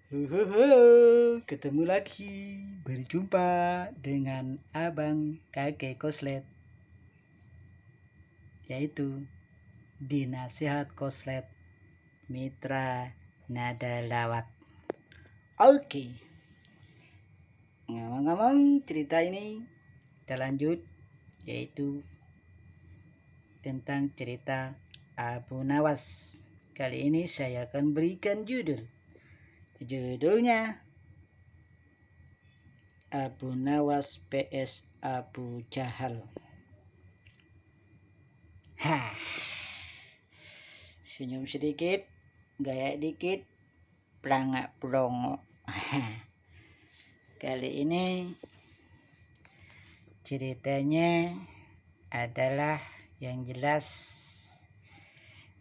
Ketemu lagi, berjumpa dengan Abang Kakek Koslet, yaitu di Nasihat Koslet Mitra Nada Lawak. Oke, ngomong-ngomong cerita ini kita lanjut, yaitu tentang cerita Abu Nawas. Kali ini saya akan berikan judulnya Abu Nawas PS Abu Jahal. Senyum sedikit, gaya dikit, pelangak pelongo. Kali ini ceritanya adalah yang jelas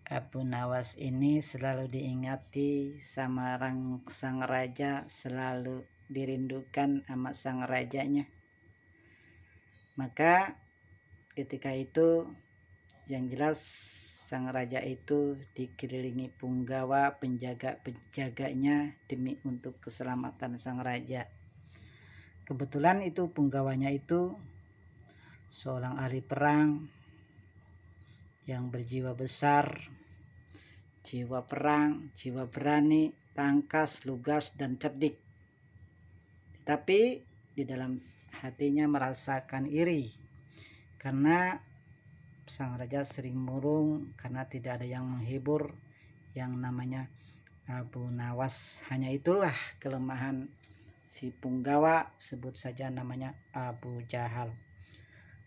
Abu Nawas ini selalu diingati sama sang raja, selalu dirindukan sama sang rajanya. Maka ketika itu yang jelas sang raja itu dikelilingi punggawa penjaga-penjaganya demi untuk keselamatan sang raja. Kebetulan itu punggawanya itu seorang ahli perang yang berjiwa besar, jiwa perang, jiwa berani, tangkas, lugas, dan cerdik. Tetapi di dalam hatinya merasakan iri karena sang raja sering murung karena tidak ada yang menghibur yang namanya Abu Nawas. Hanya itulah kelemahan si punggawa, sebut saja namanya Abu Jahal.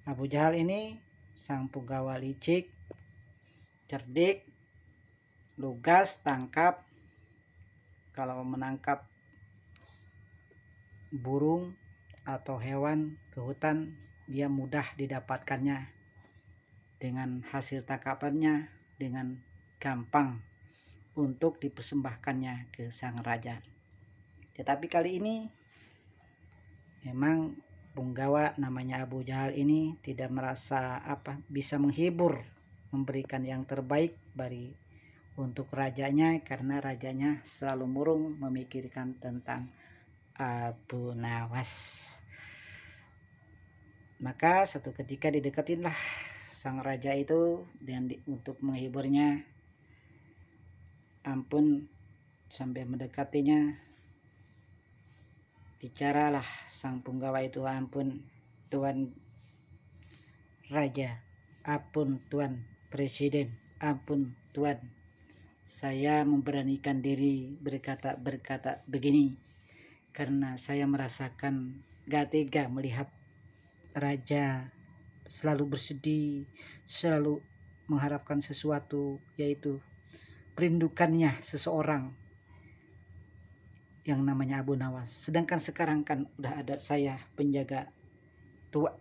Abu Jahal ini sang punggawa licik, cerdik, lugas, tangkap. Kalau menangkap burung atau hewan ke hutan, dia mudah didapatkannya. Dengan hasil tangkapannya dengan gampang untuk dipersembahkannya ke sang raja. Tetapi kali ini memang punggawa namanya Abu Jahal ini tidak merasa bisa menghibur, memberikan yang terbaik untuk rajanya, karena rajanya selalu murung memikirkan tentang Abu Nawas. Maka satu ketika dideketinlah sang raja itu dan untuk menghiburnya. Ampun, sambil mendekatinya bicaralah sang punggawa itu, ampun Tuan Raja, ampun Tuan Presiden, ampun Tuan, saya memberanikan diri berkata begini karena saya merasakan gak tega melihat raja selalu bersedih, selalu mengharapkan sesuatu, yaitu merindukannya seseorang yang namanya Abu Nawas. Sedangkan sekarang kan udah ada saya penjaga tua,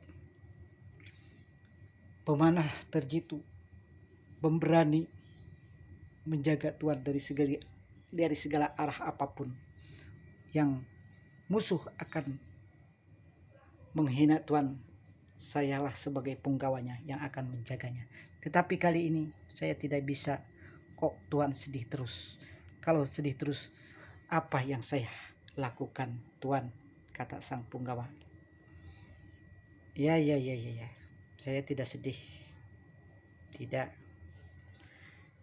pemanah terjitu, pemberani, menjaga Tuan dari segala arah apapun yang musuh akan menghina Tuan. Sayalah sebagai punggawanya yang akan menjaganya. Tetapi kali ini saya tidak bisa. Kok Tuan sedih terus? Kalau sedih terus, apa yang saya lakukan Tuan? Kata sang punggawa. Ya. Saya tidak sedih. Tidak.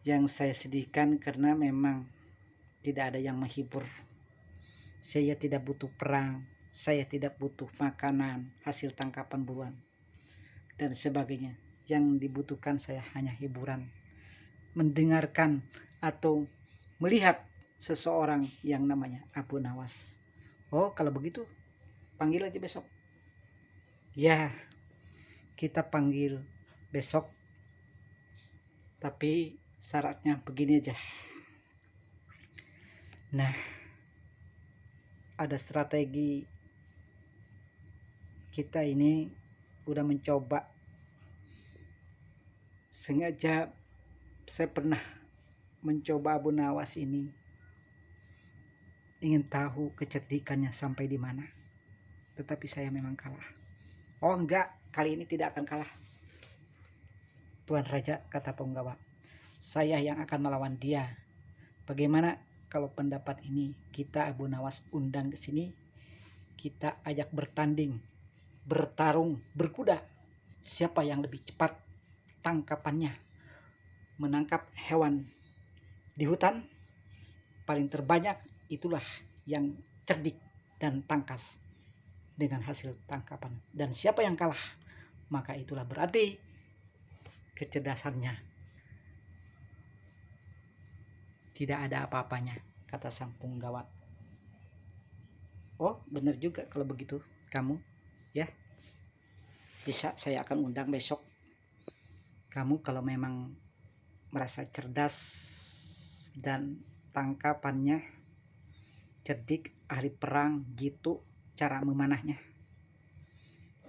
Yang saya sedihkan karena memang tidak ada yang menghibur. Saya tidak butuh perang. Saya tidak butuh makanan, hasil tangkapan buruan, dan sebagainya. Yang dibutuhkan saya hanya hiburan, mendengarkan atau melihat seseorang yang namanya Abu Nawas. Oh, kalau begitu panggil aja besok. Ya, kita panggil besok, tapi syaratnya begini aja. Nah, ada strategi. Kita ini udah mencoba, sengaja saya pernah mencoba Abu Nawas ini, ingin tahu kecerdikannya sampai di mana. Tetapi saya memang kalah. Oh enggak, kali ini tidak akan kalah Tuan Raja, kata punggawa. Saya yang akan melawan dia. Bagaimana kalau pendapat ini kita Abu Nawas undang ke sini, kita ajak bertanding, bertarung, berkuda. Siapa yang lebih cepat tangkapannya menangkap hewan di hutan paling terbanyak, itulah yang cerdik dan tangkas dengan hasil tangkapan. Dan siapa yang kalah, maka itulah berarti kecerdasannya tidak ada apa-apanya, kata sang punggawa. Oh, benar juga kalau begitu kamu, ya. Bisa, saya akan undang besok. Kamu kalau memang merasa cerdas dan tangkapannya cerdik, ahli perang gitu cara memanahnya,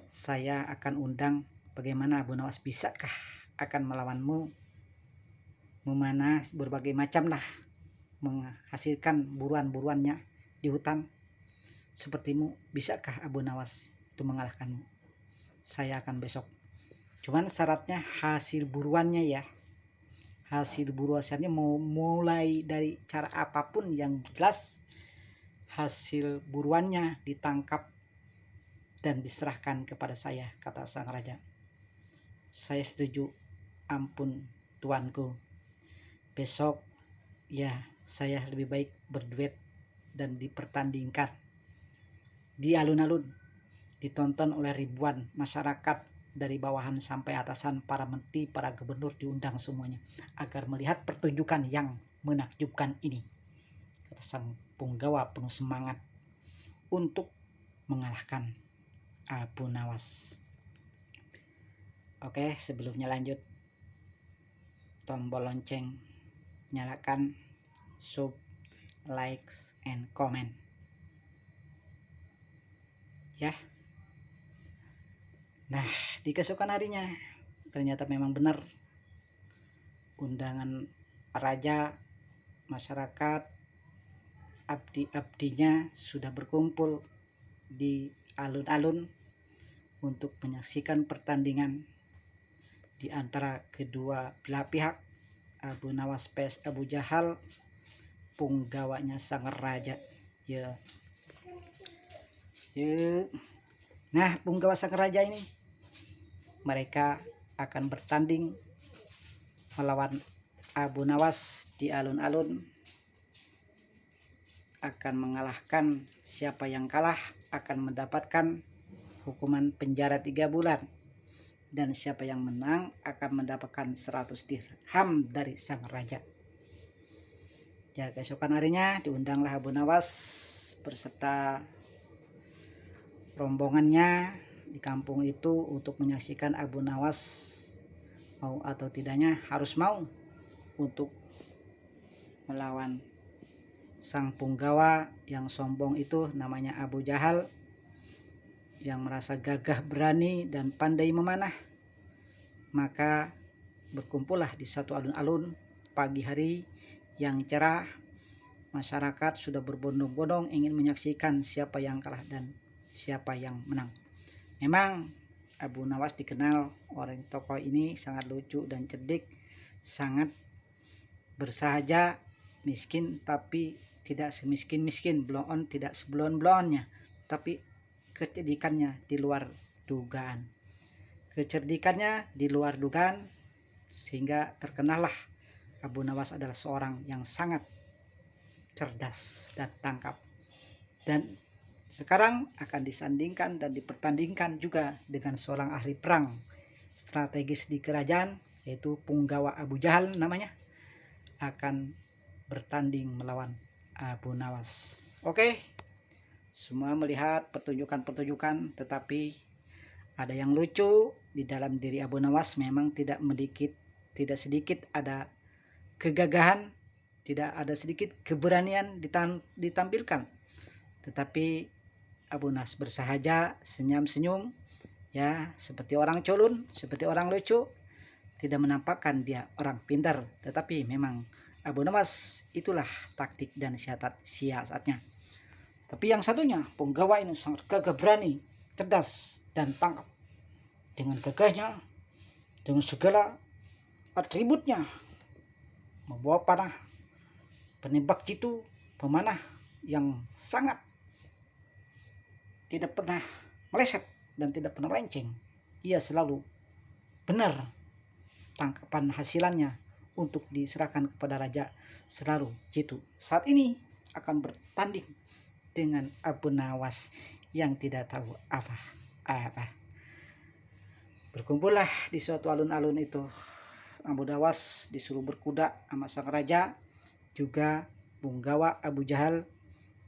saya akan undang. Bagaimana Abu Nawas, bisakah akan melawanmu memanah berbagai macam lah, menghasilkan buruan-buruannya di hutan sepertimu? Bisakah Abu Nawas itu mengalahkanmu? Saya akan besok. Cuman syaratnya hasil buruannya ya. Hasil buruannya mau mulai dari cara apapun yang jelas hasil buruannya ditangkap dan diserahkan kepada saya, kata sang raja. Saya setuju. Ampun tuanku. Besok ya saya lebih baik berduet dan dipertandingkan di alun-alun, ditonton oleh ribuan masyarakat dari bawahan sampai atasan, para menteri, para gubernur diundang semuanya agar melihat pertunjukan yang menakjubkan ini, kata sang punggawa penuh semangat untuk mengalahkan Abu Nawas. Oke, sebelumnya lanjut, tombol lonceng nyalakan, sub, like, and comment ya. Nah, di keesokan harinya ternyata memang benar undangan raja, masyarakat, abdi-abdinya sudah berkumpul di alun-alun untuk menyaksikan pertandingan di antara kedua belah pihak, Abu Nawas vs Abu Jahal, punggawanya sang raja. Ya. Nah, punggawa sang raja ini, mereka akan bertanding melawan Abu Nawas di alun-alun. Akan mengalahkan, siapa yang kalah akan mendapatkan hukuman penjara 3 bulan. Dan siapa yang menang akan mendapatkan 100 dirham dari sang raja. Ya, keesokan harinya diundanglah Abu Nawas berserta rombongannya di kampung itu untuk menyaksikan Abu Nawas mau atau tidaknya harus mau untuk melawan sang punggawa yang sombong itu, namanya Abu Jahal, yang merasa gagah berani dan pandai memanah. Maka berkumpullah di satu alun-alun pagi hari yang cerah. Masyarakat sudah berbondong-bondong ingin menyaksikan siapa yang kalah dan siapa yang menang. Memang Abu Nawas dikenal orang tokoh ini sangat lucu dan cerdik, sangat bersahaja, miskin tapi tidak semiskin-miskin, blon tidak seblon-blonnya, tapi kecerdikannya di luar dugaan. Kecerdikannya di luar dugaan sehingga terkenallah Abu Nawas adalah seorang yang sangat cerdas dan tangkap. Dan sekarang akan disandingkan dan dipertandingkan juga dengan seorang ahli perang strategis di kerajaan, yaitu punggawa Abu Jahal namanya, akan bertanding melawan Abu Nawas. Oke, semua melihat pertunjukan-pertunjukan, tetapi ada yang lucu di dalam diri Abu Nawas. Memang tidak sedikit ada kegagahan, tidak ada sedikit keberanian ditampilkan, tetapi Abu Nawas bersahaja, senyum-senyum ya, seperti orang culun, seperti orang lucu, tidak menampakkan dia orang pintar. Tetapi memang Abu Nawas itulah taktik dan siasatnya. Tapi yang satunya, punggawa ini sangat gagah berani, cerdas dan tangkap. Dengan gagahnya, dengan segala atributnya, membawa panah, penembak jitu, pemanah yang sangat tidak pernah meleset dan tidak pernah melenceng. Ia selalu benar tangkapan hasilannya untuk diserahkan kepada raja selalu jitu. Saat ini akan bertanding dengan Abu Nawas yang tidak tahu apa. Berkumpullah di suatu alun-alun itu. Abu Nawas disuruh berkuda sama sang raja, juga Punggawa Abu Jahal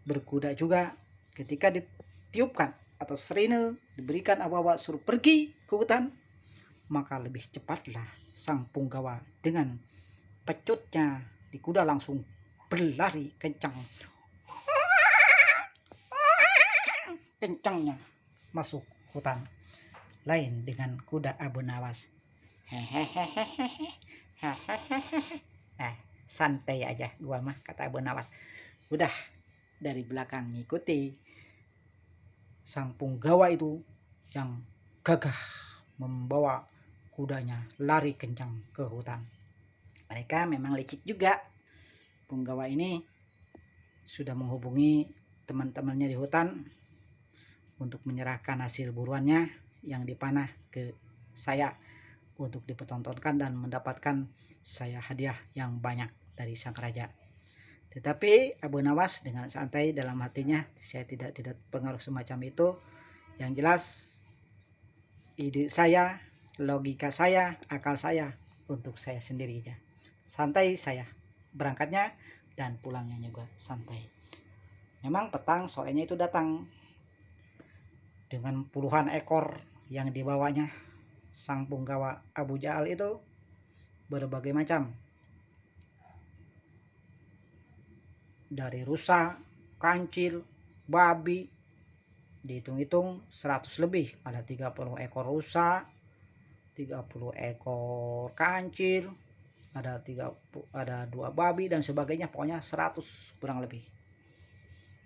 berkuda juga. Ketika ditiupkan atau serine diberikan Abu-Abu suruh pergi ke hutan, maka lebih cepatlah sang Punggawa dengan pecutnya di kuda langsung berlari kencangnya masuk hutan. Lain dengan kuda Abu Nawas. Santai aja gua mah, kata Abu Nawas. Udah dari belakang ngikuti sang Punggawa itu yang gagah membawa kudanya lari kencang ke hutan. Mereka memang licik juga. Punggawa ini sudah menghubungi teman-temannya di hutan untuk menyerahkan hasil buruannya yang dipanah ke saya untuk dipertontonkan dan mendapatkan saya hadiah yang banyak dari sang raja. Tetapi Abu Nawas dengan santai dalam hatinya, saya tidak pengaruh semacam itu. Yang jelas ide saya, logika saya, akal saya untuk saya sendiri aja. Santai saya berangkatnya dan pulangnya juga santai. Memang petang sorenya itu datang dengan puluhan ekor yang dibawanya sang Punggawa Abu Jahal itu, berbagai macam, dari rusa, kancil, babi, dihitung-hitung 100 lebih. Ada 30 ekor rusa, 30 ekor kancil, ada 2 babi dan sebagainya, pokoknya 100 kurang lebih.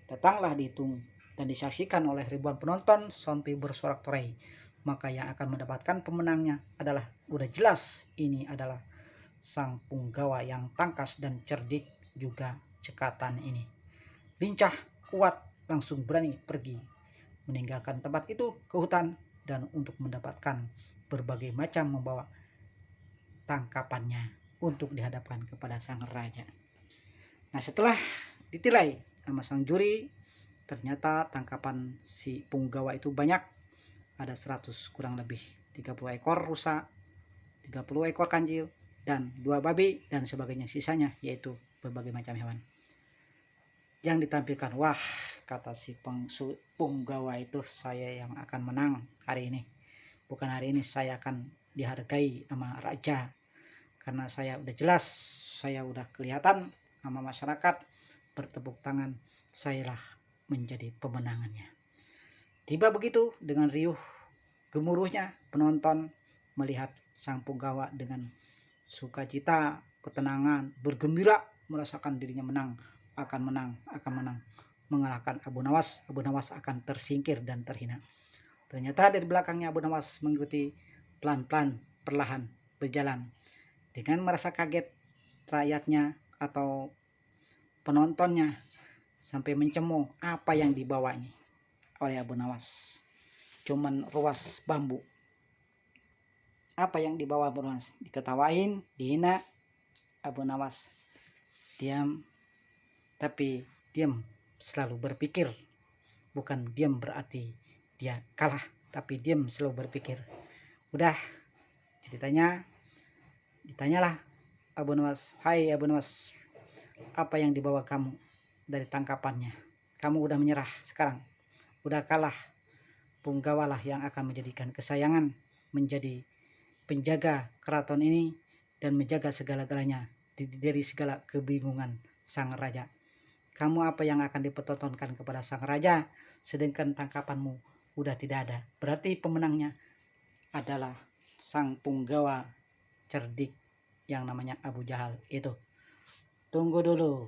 Datanglah dihitung dan disaksikan oleh ribuan penonton sampai bersorak-sorai. Maka yang akan mendapatkan pemenangnya adalah, udah jelas ini adalah sang Punggawa yang tangkas dan cerdik juga cekatan ini. Lincah, kuat, langsung berani pergi meninggalkan tempat itu ke hutan dan untuk mendapatkan berbagai macam membawa tangkapannya untuk dihadapkan kepada sang raja. Nah, setelah ditilai sama sang juri, ternyata tangkapan si Punggawa itu banyak. Ada 100 kurang lebih, 30 ekor rusa, 30 ekor kancil, dan 2 babi dan sebagainya, sisanya yaitu berbagai macam hewan yang ditampilkan. Wah, kata si Punggawa itu, saya yang akan menang hari ini. Bukan hari ini, saya akan dihargai sama raja, karena saya udah jelas, saya udah kelihatan sama masyarakat, bertepuk tangan, sayalah menjadi pemenangannya. Tiba begitu dengan riuh gemuruhnya penonton melihat sang Punggawa dengan sukacita, ketenangan, bergembira, merasakan dirinya akan menang, mengalahkan Abu Nawas. Abu Nawas akan tersingkir dan terhina. Ternyata dari belakangnya Abu Nawas mengikuti pelan-pelan, perlahan berjalan. Dengan merasa kaget, rakyatnya atau penontonnya sampai mencemooh apa yang dibawanya oleh Abu Nawas. Cuman ruas bambu. Apa yang dibawa Abu Nawas? Diketawain, dihina. Abu Nawas diam, tapi diam selalu berpikir. Bukan diam berarti dia kalah, tapi diam selalu berpikir. Udah ditanyalah Abu Nawas, hai Abu Nawas, apa yang dibawa kamu dari tangkapannya? Kamu udah menyerah sekarang, udah kalah. Punggawalah yang akan menjadikan kesayangan, menjadi penjaga keraton ini dan menjaga segala-galanya dari segala kebingungan sang raja. Kamu apa yang akan dipertontonkan kepada sang raja, sedangkan tangkapanmu udah tidak ada. Berarti pemenangnya adalah sang Punggawa cerdik yang namanya Abu Jahal itu. Tunggu dulu,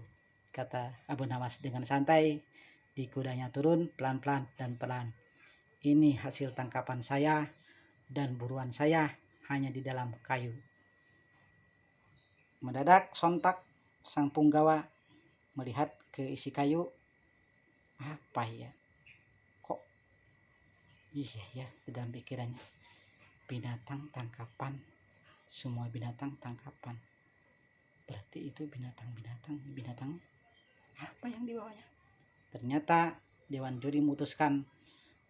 kata Abu Nawas dengan santai. Di kudanya turun pelan-pelan dan pelan. Ini hasil tangkapan saya dan buruan saya hanya di dalam kayu. Mendadak sontak sang Punggawa melihat ke isi kayu, apa ya, kok iya ya, dalam pikirannya, binatang tangkapan, semua binatang tangkapan, berarti itu binatang apa yang dibawanya. Ternyata dewan juri memutuskan,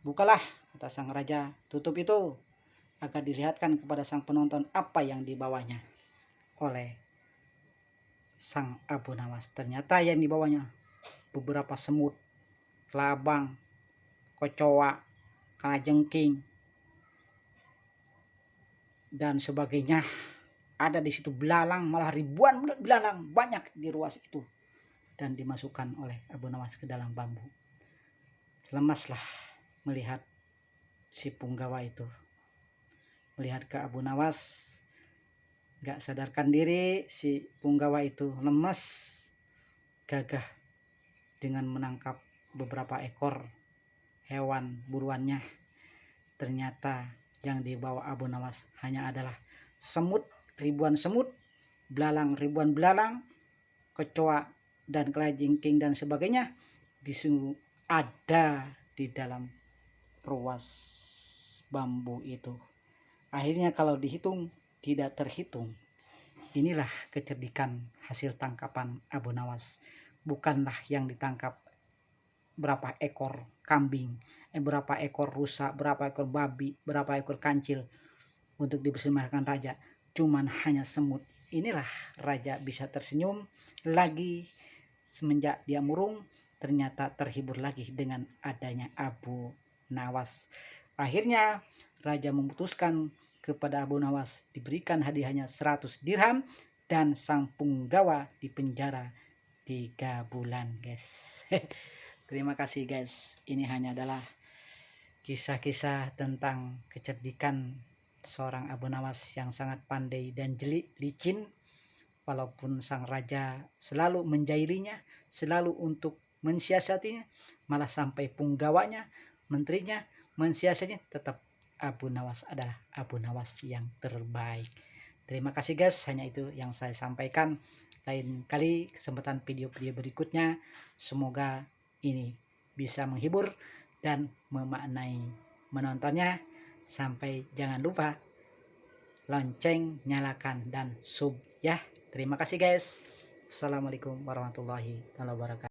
bukalah, kata sang raja, tutup itu agar dilihatkan kepada sang penonton apa yang dibawanya oleh sang Abu Nawas. Ternyata yang dibawanya beberapa semut, kelabang, kecoa, kalajengking, dan sebagainya. Ada di situ belalang, malah ribuan belalang banyak di ruas itu, dan dimasukkan oleh Abu Nawas ke dalam bambu. Lemaslah melihat si punggawa itu, melihat ke Abu Nawas, gak sadarkan diri si punggawa itu lemas, gagah dengan menangkap beberapa ekor hewan buruannya. Ternyata yang dibawa Abu Nawas hanya adalah semut, ribuan semut, belalang, ribuan belalang, kecoa dan kalajengking dan sebagainya ada di dalam ruas bambu itu. Akhirnya kalau dihitung tidak terhitung. Inilah kecerdikan hasil tangkapan Abu Nawas. Bukanlah yang ditangkap berapa ekor kambing, berapa ekor rusa, berapa ekor babi, berapa ekor kancil untuk dipersembahkan raja, cuman hanya semut. Inilah raja bisa tersenyum lagi semenjak dia murung, ternyata terhibur lagi dengan adanya Abu Nawas. Akhirnya raja memutuskan kepada Abu Nawas diberikan hadiahnya 100 dirham dan sang punggawa dipenjara 3 bulan, guys. Terima kasih, guys. Ini hanya adalah kisah-kisah tentang kecerdikan seorang Abu Nawas yang sangat pandai dan jeli, licin. Walaupun sang raja selalu menjailinya, selalu untuk mensiasatinya, malah sampai punggawanya, menterinya mensiasatinya, tetap Abu Nawas adalah Abu Nawas yang terbaik. Terima kasih, guys. Hanya itu yang saya sampaikan. Lain kali kesempatan video-video berikutnya, semoga ini bisa menghibur dan memaknai menontonnya. Sampai jangan lupa lonceng nyalakan dan sub ya. Terima kasih, guys. Assalamualaikum warahmatullahi wabarakatuh.